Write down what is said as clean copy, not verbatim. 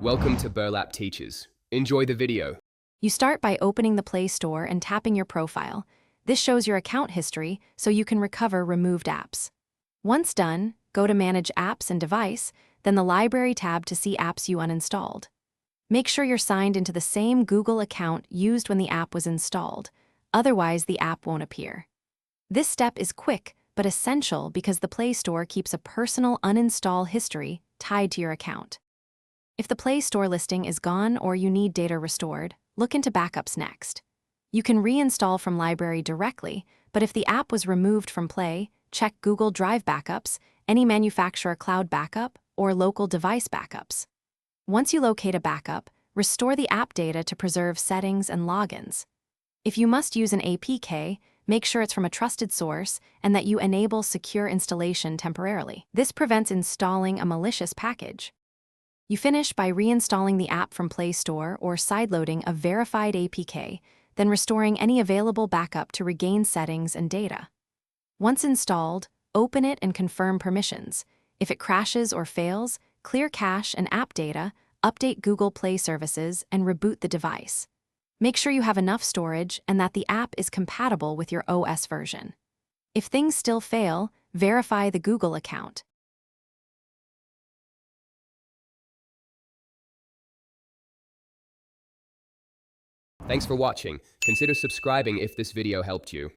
Welcome to Burlap Teachers. Enjoy the video. You start by opening the Play Store and tapping your profile. This shows your account history so you can recover removed apps. Once done, go to Manage Apps and Device, then the Library tab to see apps you uninstalled. Make sure you're signed into the same Google account used when the app was installed, otherwise the app won't appear. This step is quick but essential because the Play Store keeps a personal uninstall history tied to your account. If the Play Store listing is gone or you need data restored, look into backups next. You can reinstall from Library directly, but if the app was removed from Play, check Google Drive backups, any manufacturer cloud backup, or local device backups. Once you locate a backup, restore the app data to preserve settings and logins. If you must use an APK, make sure it's from a trusted source and that you enable secure installation temporarily. This prevents installing a malicious package. You finish by reinstalling the app from Play Store or sideloading a verified APK, then restoring any available backup to regain settings and data. Once installed, open it and confirm permissions. If it crashes or fails, clear cache and app data, update Google Play services, and reboot the device. Make sure you have enough storage and that the app is compatible with your OS version. If things still fail, verify the Google account. Thanks for watching. Consider subscribing if this video helped you.